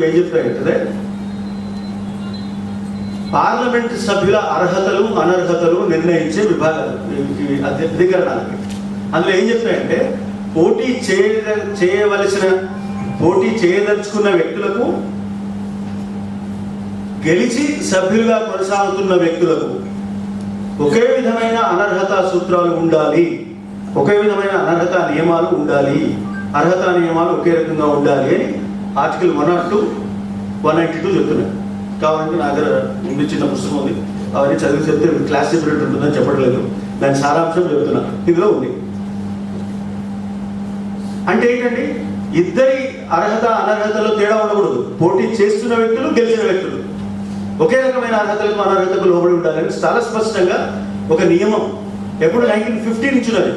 ఏం చెప్తాయంటే పార్లమెంట్ సభ్యుల అర్హతలు అనర్హతలు నిర్ణయించే విభాగాలు అధికరణాలకి. అందులో ఏం చెప్తాయంటే పోటీ చేయదలుచుకున్న వ్యక్తులకు, గెలిచి సభ్యులుగా కొనసాగుతున్న వ్యక్తులకు ఒకే విధమైన అనర్హత సూత్రాలు ఉండాలి, ఒకే విధమైన అనర్హత నియమాలు ఉండాలి, అర్హత నియమాలు ఒకే రకంగా ఉండాలి అని ఆర్టికల్ 102, 192 చెప్తున్నాయి. కావాలంటే నా దగ్గర ముందు చిన్న పుస్తకం ఉంది, అవన్నీ చదివి చెప్తే క్లాస్ సెపరేట్ ఉంటుందని చెప్పట్లేదు, దాని సారాంశం చెప్తున్నా. ఇందులో ఉంది. అంటే ఏంటండి, ఇద్దరి అర్హత అనర్హతలో తేడా ఉండకూడదు. పోటీ చేస్తున్న వ్యక్తులు, గెలిచిన వ్యక్తులు ఒకే రకమైన అర్హతలకు అనర్హతకు లోబడి ఉండాలని చాలా స్పష్టంగా ఒక నియమం ఎప్పుడు 1950 నుంచి ఉన్నది.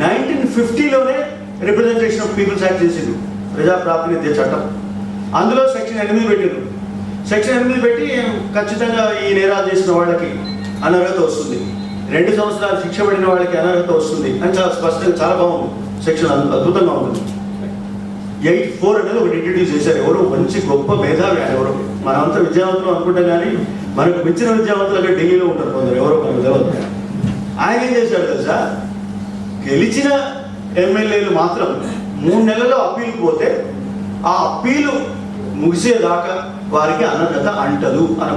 1950లోనే రిప్రజెంటేషన్ ఆఫ్ పీపుల్స్ యాక్ట్ చేసింది, ప్రజా ప్రాతినిధ్య చట్టం. అందులో సెక్షన్ 8 పెట్టారు. సెక్షన్ 8 పెట్టి ఖచ్చితంగా ఈ నేరాలు చేసిన వాళ్ళకి అనర్హత వస్తుంది, 2 సంవత్సరాలు శిక్ష పడిన వాళ్ళకి అనర్హత వస్తుంది అని చాలా స్పష్టంగా, చాలా బాగుంది సెక్షన్, అద్భుతంగా ఉంటుంది. 84 అనేది ఒకటి ఇంట్రడ్యూస్ చేశారు. ఎవరు మంచి గొప్ప మేధావి ఆయన, ఎవరు మనమంతా విద్యావంతులు అనుకుంటాం కానీ మనకు మించిన విద్యావంతులుగా ఢిల్లీలో ఉంటారు కొందరు, ఎవరో మనకు తెలియదు. ఆయన ఏం చేశాడు తెలుసా, గెలిచిన ఎమ్మెల్యేలు మాత్రం 3 నెలల్లో అప్పీల్ పోతే ఆ అప్పీలు ముగిసేదాకా వారికి అనర్హత అంటదు అని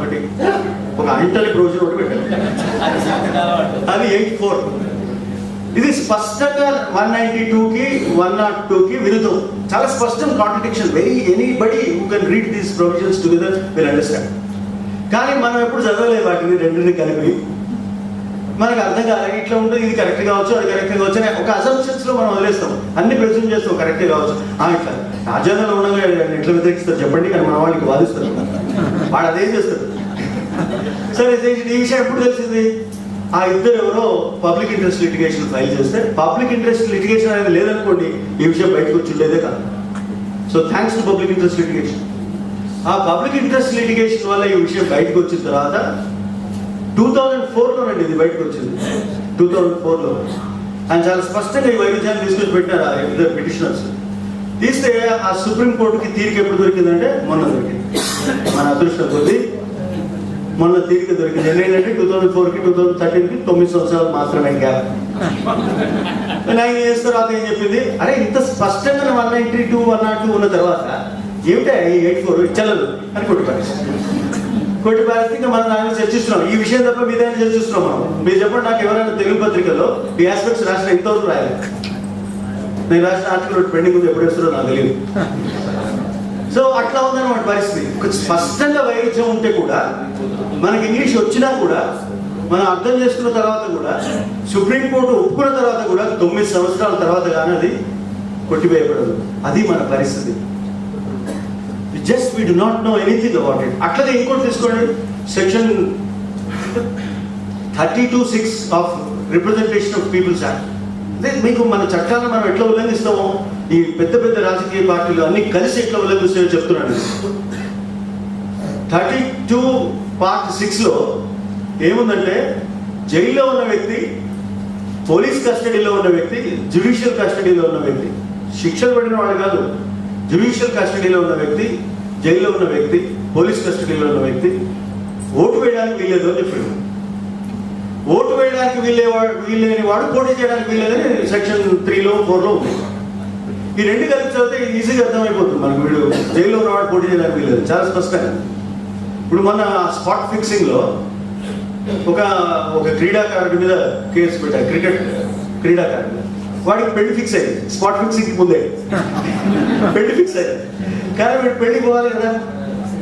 ఒక అంటని ప్రొవిజన్ ఒకటి పెట్టారు. అది 84. ఇది స్పష్టంగా 192కి 102కి విరుద్ధం, చాలా స్పష్టం contradiction. Anybody who can read these provisions together will understand. కానీ మనం ఎప్పుడు చదవలేదు వాటిని, రెండింటిని కలిపి మనకు అర్థం కాలేదు. ఇట్లా ఉంటుంది, ఇది కరెక్ట్ కావచ్చు, అది కరెక్ట్ కావచ్చు అని ఒక అసంప్షన్స్ లో మనం వదిలేస్తాం, అన్ని ప్రెజెంట్ చేస్తాం, కరెక్టే కావచ్చు. ఇట్లా రాజ్యాంగంలో ఉండగా ఎట్లా వ్యతిరేకిస్తారు చెప్పండి, కానీ మన వాళ్ళకి వాదిస్తారు, వాడు అదేం చేస్తారు. సరే, ఈ విషయం ఎప్పుడు తెలిసింది, ఆ ఇద్దరు ఎవరో పబ్లిక్ ఇంట్రెస్ట్ లిటిగేషన్ ఫైల్ చేస్తే, పబ్లిక్ ఇంట్రెస్ట్ లిటిగేషన్ అనేది లేదనుకోండి ఈ విషయం బయటకు వచ్చి ఉండేదే కాదు. So thanks to public interest litigation. ఆ పబ్లిక్ ఇంట్రెస్ట్ లిటిగేషన్ వల్ల ఈ విషయం బయటకు వచ్చిన తర్వాత 2004లోనండి ఇది బయటకు వచ్చింది. 2004లో ఆయన చాలా స్పష్టంగా ఈ వైరుధ్యాన్ని తీసుకొచ్చి పెట్టినారు ఆ ఇద్దరు పిటిషనర్స్. తీస్తే ఆ సుప్రీంకోర్టుకి తీరిక ఎప్పుడు దొరికిందంటే మొన్న దొరికింది. మన అదృష్టం కొద్ది మొన్న తీరిక దొరికింది. ఏంటంటే 2004కి 2013కి 9 సంవత్సరాలు మాత్రమే గ్యాప్. 9 years తర్వాత ఏం చెప్పింది, అరే ఇంత స్పష్టంగా 192, 102 ఉన్న తర్వాత ఏమిటా 84 చల్లదు అని కొట్టి పారేస్తే ఇంకా మనం దాని గురించి చర్చిస్తున్నాం. ఈ విషయం తప్ప మీదైనా చర్చిస్తున్నాం మనం. మీరు చెప్పండి, నాకు ఎవరైనా తెలుగు పత్రికల్లో ఈ ఆస్పెక్ట్స్ రాసిన ఇంతవరకు రాయాలి. నేను రాసిన ఆర్టికల్ పెండింగ్ ఉంది, ఎప్పుడు వేస్తారో నాకు తెలియదు. సో అట్లా ఉందన్నమాట పరిస్థితి. స్పష్టంగా వైరుధ్యం ఉంటే కూడా, మనకి ఇంగ్లీష్ వచ్చినా కూడా, మనం అర్థం చేసుకున్న తర్వాత కూడా, సుప్రీంకోర్టు ఒప్పుకున్న తర్వాత కూడా 9 సంవత్సరాల తర్వాత కానీ అది కొట్టివేయబడదు. అది మన పరిస్థితి. Just we do not know anything about it. అట్లాగే ఇంకోటి తీసుకోండి, section 32(6) of representation of peoples act. అదే మీకు మన చట్టాలను మనం ఎట్లా ఉల్లంఘిస్తామో, ఈ పెద్ద పెద్ద రాజకీయ పార్టీలు అన్ని కలిసి ఎట్లా ఉల్లంఘిస్తాయో చెప్తున్నాను. 32(6)లో ఏముందంటే, జైల్లో ఉన్న వ్యక్తి, పోలీస్ కస్టడీలో ఉన్న వ్యక్తి, జ్యుడిషియల్ కస్టడీలో ఉన్న వ్యక్తి, శిక్షలు పడిన వాడు కాదు, జ్యుడిషియల్ కస్టడీలో ఉన్న వ్యక్తి, జైల్లో ఉన్న వ్యక్తి, పోలీస్ కస్టడీలో ఉన్న వ్యక్తి ఓటు వేయడానికి వీల్లేదు అని చెప్పాడు. ఓటు వేయడానికి వీల్లేని వాడు పోటీ చేయడానికి వీల్లేదని సెక్షన్ 3లో 4లో ఉంది. ఈ రెండు కలిపి చదివితే ఈజీగా అర్థమైపోతుంది మనకు, వీడు జైల్లో ఉన్నవాడు పోటీ చేయడానికి వీల్లేదు, చాలా స్పష్టంగా. ఇప్పుడు మన స్పాట్ ఫిక్సింగ్లో ఒక క్రీడాకారుడి మీద కేసు పెట్టారు, క్రికెట్ క్రీడాకారుడి మీద. వాడికి పెళ్లి ఫిక్స్ అయ్యింది, స్పాట్ ఫిక్సింగ్ ముందే పెళ్లి ఫిక్స్ అయ్యింది. కానీ వీడు పెళ్లి పోవాలి కదా,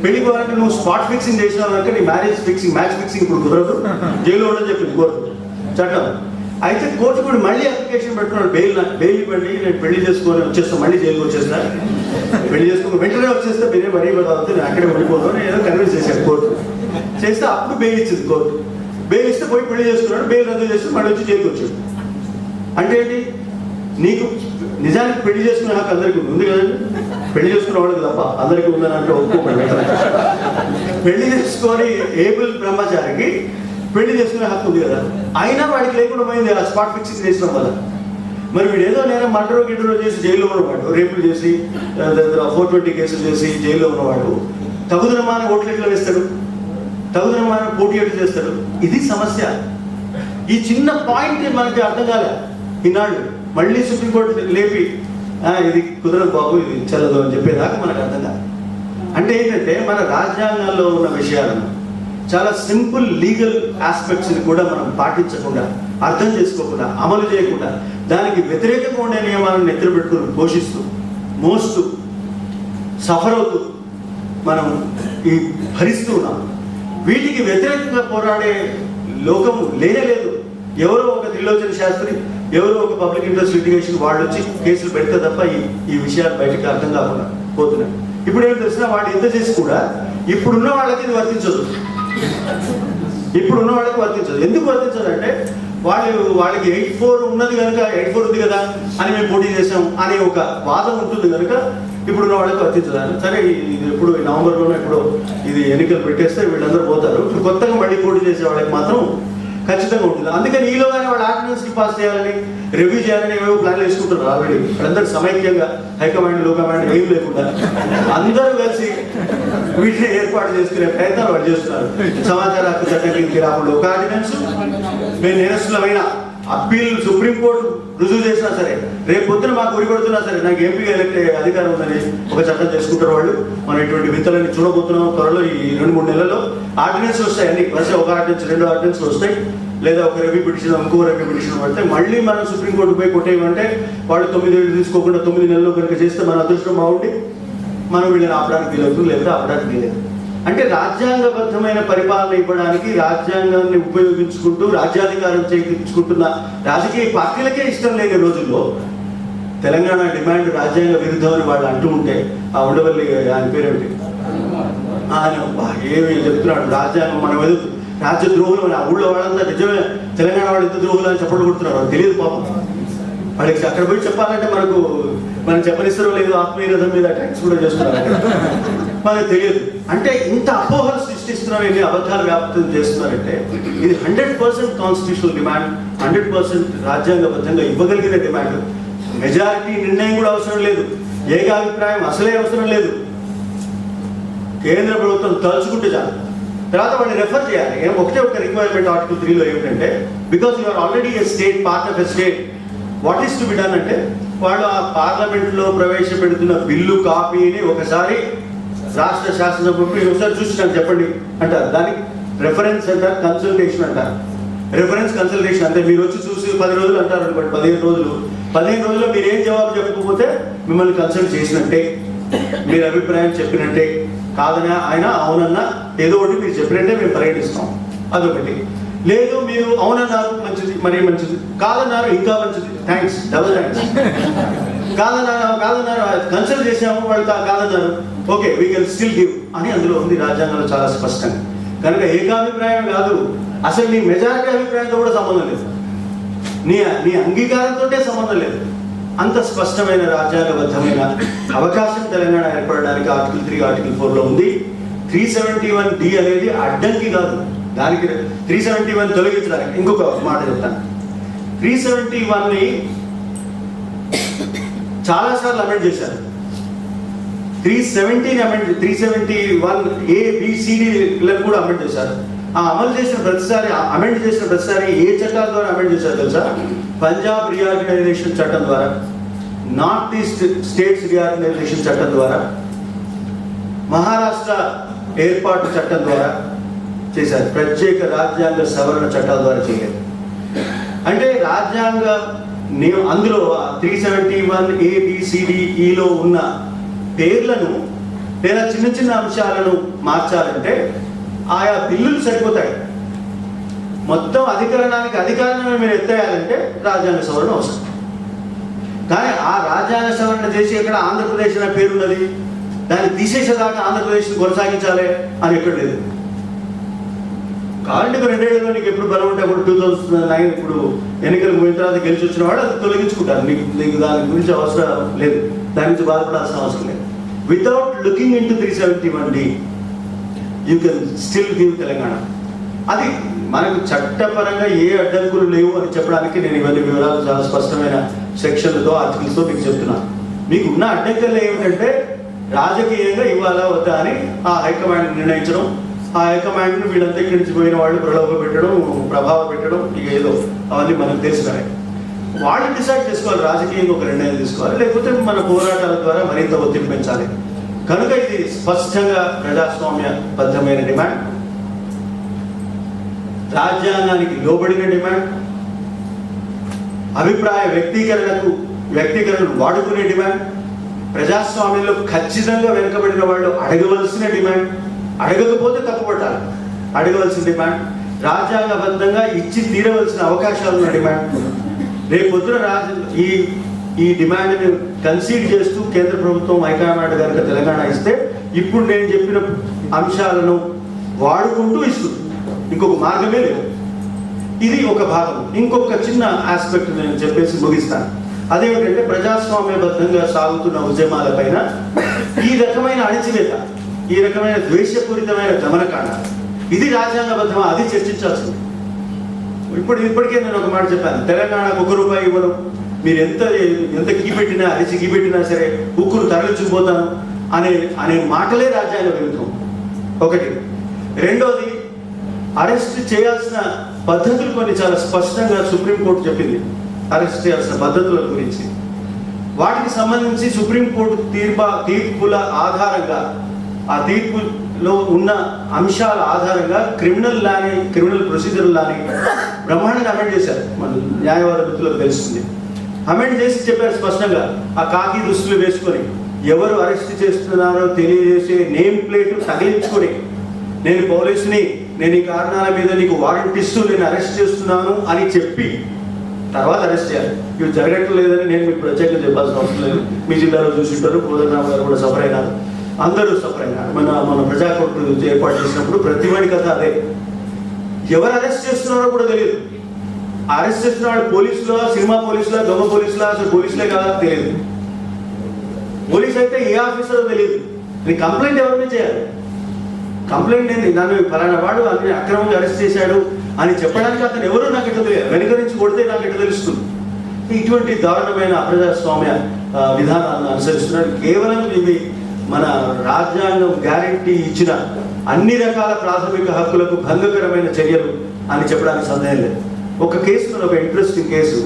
పెళ్లి పోవాలంటే నువ్వు స్పాట్ ఫిక్సింగ్ చేసినావు కనుక నీ మ్యాచ్ ఫిక్సింగ్ ఇప్పుడు కుదరదు, జైల్లో ఉండని చెప్పింది కోర్టు చట్టం. అయితే కోర్టు కూడా మళ్ళీ అప్లికేషన్ పెట్టుకున్నాడు, బెయిల్ ఇవ్వండి, నేను పెళ్లి చేసుకొని వచ్చేస్తాను, మళ్ళీ జైలుకి వచ్చేస్తా, పెళ్లి చేసుకుని వెంటనే వచ్చేస్తే మీరే మరీ అవుతుంది, నేను అక్కడే ఉండిపోను అని ఏదో కన్విన్స్ చేశాడు కోర్టు. చేస్తే అప్పుడు బెయిల్ ఇచ్చింది కోర్టు. బెయిల్ ఇస్తే పోయి పెళ్లి చేసుకున్నాడు, బెయిల్ రద్దు చేసి మళ్ళీ వచ్చి జైలుకి వచ్చాడు. అంటే ఏంటి, నీకు నిజానికి పెళ్లి చేసుకునే హక్కు అందరికీ ఉంది కదండి, పెళ్లి చేసుకునే వాళ్ళకి తప్ప అందరికీ ఉందని అంటే ఒప్పుకోండి. పెళ్లి చేసుకొని ఏబుల్ బ్రహ్మచారికి పెళ్లి చేసుకునే హక్కు ఉంది కదా, అయినా వాడికి లేకుండా పోయింది ఆ స్పాట్ ఫిక్సింగ్ చేసిన వల్ల. మరి వీడు ఏదో నేరం మర్డర్ గిడ్డరో చేసి జైల్లో ఉన్నవాడు, రేపులు చేసి 420 కేసులు చేసి జైల్లో ఉన్నవాడు తగుదనమాన ఓట్లు ఎట్లా వేస్తాడు, తగుదనమాన పోటీ ఎట్లు చేస్తాడు? ఇది సమస్య. ఈ చిన్న పాయింట్ మనకి అర్థం కాలే ఈనాడు. మళ్ళీ సుప్రీంకోర్టు లేపి ఇది కుదరదు బాబు, ఇది చెల్లదు అని చెప్పేదాకా మనకు అర్థం కాదు. అంటే ఏంటంటే మన రాజ్యాంగంలో ఉన్న విషయాలను, చాలా సింపుల్ లీగల్ ఆస్పెక్ట్స్ని కూడా మనం పాటించకుండా, అర్థం చేసుకోకుండా, అమలు చేయకుండా, దానికి వ్యతిరేకంగా ఉండే నియమాలను ఎత్తుపెట్టుకుని పోషిస్తూ, మోస్తూ, సఫర్ అవుతూ మనం ఈ భరిస్తూ ఉన్నాం. వీటికి వ్యతిరేకంగా పోరాడే లోకము లేనేలేదు. ఎవరో ఒక త్రిలోచన శాస్త్రి, ఎవరో ఒక పబ్లిక్ ఇంట్రెస్ట్ లిటిగేషన్ వాళ్ళు వచ్చి కేసులు పెడితే తప్ప ఈ విషయాలు బయటకు అర్థం కాకుండా పోతున్నాయి. ఇప్పుడు ఏం తెలిసినా వాడు ఎంత చేసి కూడా ఇప్పుడున్న వాళ్ళకి ఇది వర్తించదు. ఇప్పుడున్న వాళ్ళకి వర్తించదు. ఎందుకు వర్తించదు అంటే వాళ్ళకి 84 ఉన్నది కనుక, 84 ఉంది కదా అని మేము పోటీ చేసాం అనే ఒక వాదం ఉంటుంది కనుక ఇప్పుడున్న వాళ్ళకి వర్తించదు. సరే, ఇది ఎప్పుడు నవంబర్లోనే ఎప్పుడో ఇది ఎన్నికలు పెట్టేస్తే వీళ్ళందరూ పోతారు. ఇప్పుడు కొత్తగా మళ్ళీ పోటీ చేసే వాళ్ళకి మాత్రం ఖచ్చితంగా ఉంటుంది. అందుకని ఈలోగానే వాళ్ళు ఆర్డినెన్స్ పాస్ చేయాలని, రివ్యూ చేయాలని ఏవో ప్లాన్లు వేసుకుంటున్నారు ఆల్రెడీ. వాళ్ళందరూ సమైక్యంగా హైకమాండ్ లోకమాండ్ ఏం లేకుండా అందరూ కలిసి వీటిని ఏర్పాటు చేసుకునే ప్రయత్నాలు వాళ్ళు చేస్తున్నారు. సమాచార హక్కు చట్టం కిందకి రాకుండా ఒక ఆర్డినెన్స్, మేము నేరస్తులమైన అప్పీల్ సుప్రీంకోర్టు రుజువు చేసినా సరే, రేపు పొద్దున మాకు ఉరికొడుతున్నా సరే నాకు ఎంపీగా ఎలక్ట్ అధికారం ఉందని ఒక చట్టం చేసుకుంటారు వాళ్ళు. మనం ఇటువంటి వింతలని చూడబోతున్నాం త్వరలో. ఈ 2-3 నెలల్లో ఆర్డినెన్స్ వస్తాయి. అన్ని వరుస ఒక ఆర్డినెన్స్ 2 ఆర్డినెన్స్లు వస్తాయి. లేదా ఒక రివ్యూ పిటిషన్, ఇంకో రివ్యూ పిటిషన్ పడితే మళ్ళీ మనం సుప్రీంకోర్టు పోయి కొట్టేయమంటే వాళ్ళు 9 ఏళ్ళు తీసుకోకుండా 9 నెలల్లో కనుక చేస్తే మన అదృష్టం బాగుండి మనం వీళ్ళని ఆపడానికి వీలవుతుంది, లేదా ఆపడానికి వీలేదు. అంటే రాజ్యాంగబద్ధమైన పరిపాలన ఇవ్వడానికి రాజ్యాంగాన్ని ఉపయోగించుకుంటూ రాజ్యాధికారం చేయించుకుంటున్న రాజకీయ పార్టీలకే ఇష్టం లేని రోజుల్లో తెలంగాణ డిమాండ్ రాజ్యాంగ విరుద్ధం అని వాళ్ళు అంటూ ఉంటే, ఆ ఉండవల్లి ఆయన పేరేమిటి, ఆయన ఏమి చెప్తున్నాడు, రాజ్యాంగం మనం ఎదుగు రాజ్యద్రోహులు అని. ఆ ఊళ్ళో వాళ్ళంతా నిజమే తెలంగాణ వాళ్ళు ఎంత ద్రోహులు అని చెప్పడం కొడుతున్నారు. వాళ్ళు తెలియదు పాపం వాళ్ళకి. అక్కడ పోయి చెప్పాలంటే మనం చెప్పనిస్తారో లేదు, ఆత్మీయరథం మీద ట్యాక్స్ కూడా చేస్తున్నారు, మనకు తెలియదు. అంటే ఇంత అపోహలు సృష్టిస్తున్నారు, ఎన్ని అబద్ధాలు వ్యాప్తం చేస్తున్నారంటే ఇది 100% కాన్స్టిట్యూషనల్ డిమాండ్, 100% రాజ్యాంగబద్ధంగా ఇవ్వగలిగిన డిమాండ్. మెజారిటీ నిర్ణయం కూడా అవసరం లేదు, ఏకాభిప్రాయం అసలే అవసరం లేదు. కేంద్ర ప్రభుత్వం తలుచుకుంటే చాలు. తర్వాత వాళ్ళని రెఫర్ చేయాలి. ఒకటే ఒక రిక్వైర్మెంట్ ఆర్టికల్ 3లో ఏమిటంటే, because you are already a state, part of a state, what is to be done అంటే, వాళ్ళు ఆ పార్లమెంట్లో ప్రవేశపెడుతున్న బిల్లు కాపీని ఒకసారి రాష్ట్ర శాసనసభ్యులు ఒకసారి చూసి నాకు చెప్పండి అంటారు. దానికి రెఫరెన్స్ అంటారు, కన్సల్టేషన్ అంటారు. రెఫరెన్స్ కన్సల్టేషన్ అంటే మీరు వచ్చి చూసి 10 రోజులు అంటారు అనుకోండి, 15 రోజుల్లో మీరు ఏం జవాబు చెప్పకపోతే మిమ్మల్ని కన్సల్ట్ చేసినట్టే, మీరు అభిప్రాయం చెప్పినట్టే. కాదనా ఆయన అవునన్నా ఏదో ఒకటి మీరు చెప్పినట్టే మేము పరిగణిస్తాం, అదొకటి. లేదు మీరు అవునన్నారు మంచిది, మరీ మంచిది, కాదన్నారు ఇంకా మంచిది, థ్యాంక్స్, డబుల్ థ్యాంక్స్. కాదన్నారు కన్సల్ట్ చేసాము, వాళ్ళు కాదన్నారు, okay we can still give అని అందులో ఉంది రాజ్యాంగంలో చాలా స్పష్టంగా. కనుక ఏకాభిప్రాయం కాదు, అసలు నీ మెజారిటీ అభిప్రాయంతో కూడా సంబంధం లేదు, నీ అంగీకారంతో సంబంధం లేదు. అంత స్పష్టమైన రాజ్యాంగబద్ధమైన అవకాశం తెలంగాణ ఏర్పడడానికి ఆర్టికల్ 3, ఆర్టికల్ 4లో ఉంది. 371D అనేది అడ్డంకి కాదు, దానికి 371 తొలగించడానికి. ఇంకొక మాట చెప్తాను, 371ని చాలాసార్లు అమెండ్ చేశారు. 370ని అమెండ్, 371A, B, C, Dలను కూడా అమెండ్ చేశారు. ఆ అమలు చేసిన ప్రతిసారి, అమెండ్ చేసిన ప్రతిసారి ఏ చట్టాల ద్వారా అమెండ్ చేశారు తెలుసా? పంజాబ్ రీఆర్గనైజేషన్ చట్టం ద్వారా, నార్త్ ఈస్ట్ స్టేట్స్ రీఆర్గనైజేషన్ చట్టం ద్వారా, మహారాష్ట్ర ఏర్పాటు చట్టం ద్వారా చేశారు. ప్రత్యేక రాజ్యాంగ సవరణ చట్టాల ద్వారా చేయలేదు. అంటే రాజ్యాంగ అందులో 371A, B, C, D, Eలో ఉన్న పేర్లను లేదా చిన్న చిన్న అంశాలను మార్చాలంటే ఆయా బిల్లులు సరిపోతాయి. మొత్తం అధికారాన్ని మీరు ఎత్తేయాలంటే రాజ్యాంగ సవరణ అవసరం. కానీ ఆ రాజ్యాంగ సవరణ చేసి ఇక్కడ ఆంధ్రప్రదేశ్ అనే పేరున్నది, దాన్ని తీసేసేదాకా ఆంధ్రప్రదేశ్ని కొనసాగించాలి అని ఎక్కడ లేదు. కావాలంటే 2 ఏళ్ళలో నీకు ఎప్పుడు బలం ఉంటే అప్పుడు 2009 ఇప్పుడు ఎన్నికలు పోయిన తర్వాత గెలిచి వచ్చిన వాడు అది తొలగించుకుంటారు. నీకు దాని గురించి అవసరం లేదు, దాని గురించి బాధపడాల్సిన అవసరం లేదు. Without looking in to 371D you can still give Telangana. అది మనకు చట్టపరంగా ఏ అడ్డంకులు లేవు అని చెప్పడానికి నేను ఇవన్నీ వివరాలు చాలా స్పష్టమైన సెక్షన్లతో ఆర్టికల్స్తో మీకు చెప్తున్నాను. మీకు ఉన్న అడ్డంకులు ఏమిటంటే రాజకీయంగా ఇవ్వాలా వద్దా అని ఆ హైకమాండ్ నిర్ణయించడం, ఆ హైకమాండ్ను వీళ్ళంతా ఇక్కడి నుంచి పోయిన వాళ్ళు ప్రలోభ పెట్టడం, ప్రభావం పెట్టడం, ఇక ఏదో అవన్నీ మనకు తెలిసినాయి. వాళ్ళు డిసైడ్ చేసుకోవాలి, రాజకీయంగా ఒక నిర్ణయం తీసుకోవాలి, లేకపోతే మన పోరాటాల ద్వారా మరింత ఒత్తిడి పెంచాలి. కనుక ఇది స్పష్టంగా ప్రజాస్వామ్యబద్ధమైన డిమాండ్, రాజ్యాంగానికి లోబడిన డిమాండ్, అభిప్రాయ వ్యక్తీకరణను వాడుకునే డిమాండ్, ప్రజాస్వామ్యంలో ఖచ్చితంగా వెనుకబడిన వాళ్ళు అడగవలసిన డిమాండ్, అడగకపోతే తప్పుపట్టాలి, అడగవలసిన డిమాండ్, రాజ్యాంగబద్ధంగా ఇచ్చి తీరవలసిన అవకాశాలున్న డిమాండ్. రేపు పొద్దున ఈ డిమాండ్ని కన్సీడ్ చేస్తూ కేంద్ర ప్రభుత్వం హైకమాండ్ కనుక తెలంగాణ ఇస్తే ఇప్పుడు నేను చెప్పిన అంశాలను వాడుకుంటూ ఇస్తుంది, ఇంకొక మార్గమే లేదు. ఇది ఒక భాగం. ఇంకొక చిన్న ఆస్పెక్ట్ నేను చెప్పేసి ముగిస్తాను. అదేమిటంటే ప్రజాస్వామ్యబద్ధంగా సాగుతున్న ఉద్యమాల పైన ఈ రకమైన అణిచివేత, ఈ రకమైన ద్వేషపూరితమైన దమనకాండ, ఇది రాజ్యాంగబద్ధమా, అది చర్చించాల్సింది. ఇప్పటికే నేను ఒక మాట చెప్పాను, తెలంగాణకు ₹1 ఇవ్వను, మీరు ఎంత కీపెట్టినా అరిచి కీపెట్టినా సరే ఉక్కును తరలించుకుపోతాను అనే మాటలే రాజ్యాంగ విరుద్ధం. ఒకటి. రెండోది, అరెస్ట్ చేయాల్సిన పద్ధతులు కొన్ని చాలా స్పష్టంగా సుప్రీంకోర్టు చెప్పింది. అరెస్ట్ చేయాల్సిన పద్ధతుల గురించి, వాటికి సంబంధించి సుప్రీంకోర్టు తీర్పుల ఆధారంగా, ఆ తీర్పులో ఉన్న అంశాల ఆధారంగా క్రిమినల్ ప్రొసీజర్ లాని బ్రహ్మాండంగా అమెండ్ చేశారు. మన న్యాయవాద వృత్తులకు తెలుస్తుంది. అమెండ్ చేసి చెప్పారు స్పష్టంగా, ఆ కాకి దుస్తులు వేసుకొని ఎవరు అరెస్ట్ చేస్తున్నారో తెలియజేసే నేమ్ ప్లేట్ తగిలించుకొని, నేను పోలీసుని, నేను ఈ కారణాల మీద నీకు వారెంట్ ఇస్తూ నేను అరెస్ట్ చేస్తున్నాను అని చెప్పి తర్వాత అరెస్ట్ చేయాలి. ఇవి జరగట్లేదని నేను మీకు ప్రత్యేకంగా చెప్పాల్సిన అవసరం లేదు. మీ జిల్లాలో చూసింటారు, కోదండరామ్ గారు కూడా సఫర్ అయినారు, అందరూ సఫర్ అయినారు. మన ప్రజాకోర్టు ఏర్పాటు చేసినప్పుడు ప్రతి వాడి కథ అదే. ఎవరు అరెస్ట్ చేస్తున్నారో కూడా తెలియదు. అరెస్ట్ చేస్తున్న వాళ్ళు పోలీసులా, సినిమా పోలీసులా, దొంగ పోలీసులా, అసలు పోలీసులే కాదా తెలియదు. పోలీస్ అయితే ఏ ఆఫీసరో తెలియదు. నేను కంప్లైంట్ ఎవరి మీద చేయాలి? కంప్లైంట్ ఏంది? నన్ను ఫలానా వాడు అన్ని అక్రమంగా అరెస్ట్ చేశాడు అని చెప్పడానికి అతను ఎవరో నాకు ఎట్లా తెలియదు, వెనుక నుంచి కొడితే నాకు ఎట్లా తెలుస్తుంది? ఇటువంటి దారుణమైన అప్రజాస్వామ్య విధానాలను అనుసరిస్తున్నారు. కేవలం ఇవి మన రాజ్యాంగం గ్యారంటీ ఇచ్చిన అన్ని రకాల ప్రాథమిక హక్కులకు భంగకరమైన చర్యలు అని చెప్పడానికి సందేహం లేదు. ఒక కేసు, ఒక ఇంట్రెస్టింగ్ కేసు,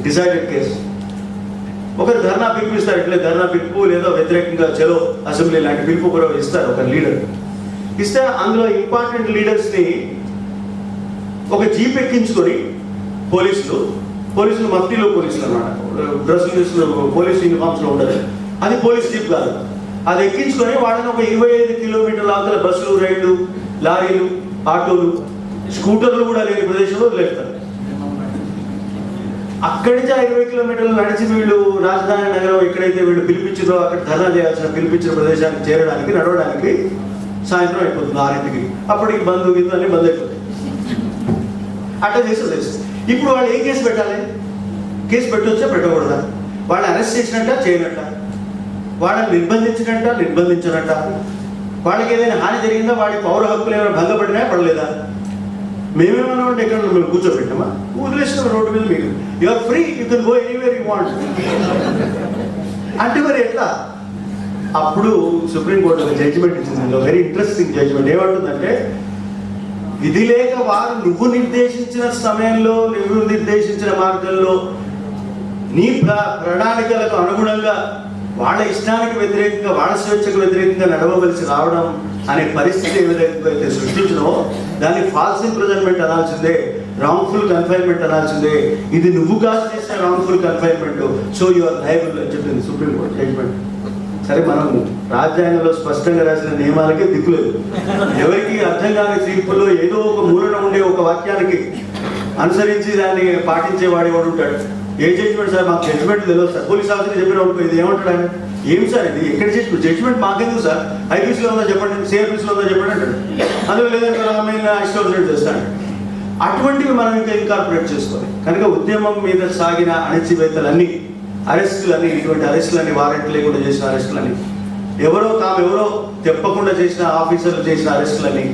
డిసైడెడ్ కేసు. ఒకరు ధర్నా పిలుపు ఇస్తారు, ఇట్లా ధర్నా పిలుపు లేదా వ్యతిరేకంగా చలో అసెంబ్లీ లాంటి పిలుపు కూడా ఇస్తారు ఒక లీడర్. ఇస్తే అందులో ఇంపార్టెంట్ లీడర్స్ని ఒక జీప్ ఎక్కించుకొని పోలీసులు మఫ్టీలో పోలీసులు అన్నమాట, డ్రెస్సులు పోలీసు యూనిఫామ్స్లో ఉండదు, అది పోలీస్ జీప్ కాదు. అది ఎక్కించుకొని వాళ్ళని ఒక 25 కిలోమీటర్ల అవతల బస్సులు, రైళ్లు, లారీలు, ఆటోలు, స్కూటర్లు కూడా లేని ప్రదేశంలో వదిలేస్తారు. అక్కడి నుంచి 20 కిలోమీటర్లు నడిచి వీళ్ళు రాజధాని నగరం ఎక్కడైతే వీళ్ళు పిలిపించారో అక్కడ ధర్నా పిలిపించిన ప్రదేశానికి చేరడానికి, నడవడానికి సాయంత్రం అయిపోతుంది 6ంటికి. అప్పటికి బంధు అన్ని బంద్ అయిపోతాయి. అట్లా చేసి తెలుసు. ఇప్పుడు వాళ్ళు ఏం కేసు పెట్టాలి? కేసు పెట్టవచ్చా పెట్టకూడదా? వాళ్ళని అరెస్ట్ చేసినట్ట చేయనట్ట? వాళ్ళని నిర్బంధించనట్ట? వాళ్ళకి ఏదైనా హాని జరిగిందా? వాడి పౌర హక్కులు ఏమైనా భంగపడినా పడలేదా? మేమేమన్నా ఉంటే ఎక్కడ మేము కూర్చోబెట్టామా? వదిలేసిన రోడ్డు మీద మీరు you are free, you can go anywhere you want అంటే మరి ఎట్లా? అప్పుడు సుప్రీంకోర్టు ఒక జడ్జిమెంట్ ఇచ్చింది, వెరీ ఇంట్రెస్టింగ్ జడ్జిమెంట్. ఏమంటుందంటే, విధి లేక వారు నువ్వు నిర్దేశించిన సమయంలో, నువ్వు నిర్దేశించిన మార్గంలో, నీ ప్రణాళికలకు అనుగుణంగా వాళ్ళ ఇష్టానికి వ్యతిరేకంగా, వాళ్ళ స్వేచ్ఛకు వ్యతిరేకంగా నడవవలసి రావడం అనే పరిస్థితి ఏదైతే సృష్టించినో దాన్ని ఫాల్స్ ఇంప్రిజన్మెంట్ అనాల్సిందే, రాంగ్ఫుల్ కన్ఫైన్మెంట్ అనాల్సిందే. ఇది నువ్వు కాదు చేసిన wrongful confinement, so you are liable అని చెప్పింది సుప్రీంకోర్టు జడ్జిమెంట్. సరే, మనం రాజ్యాంగంలో స్పష్టంగా రాసిన నియమాలకే దిక్కులేదు. ఎవరికి అర్థం కాని తీర్పుల్లో ఏదో ఒక మూలన ఉండే ఒక వాక్యానికి అనుసరించి దాన్ని పాటించేవాడు ఎవడు ఉంటాడు? ఏ జడ్జిమెంట్ సార్? మాకు జడ్జిమెంట్ తెలియదు సార్. పోలీస్ ఆఫీసర్ చెప్పిన ఇది ఏమంటాడు ఆయన? ఏం సార్ ఇది? ఎక్కడ జడ్జిమెంట్ మాకెందుకు సార్? ఐపీసీలో ఉందో చెప్పండి, సిఆర్పీసీలో ఉందో చెప్పండి అంటాడు. అందులో లేదంటే ఇష్టం చేస్తాడు. అటువంటివి మనం ఇంకా ఇన్కార్పొరేట్ చేసుకోవాలి. కనుక ఉద్యమం మీద సాగిన అణచివేతలన్నీ, అరెస్టులన్నీ, ఇటువంటి అరెస్టులన్నీ, వారెంట్ లేకుండా చేసిన అరెస్టులని, ఎవరో తెప్పకుండా చేసిన ఆఫీసర్లు చేసిన అరెస్టులని,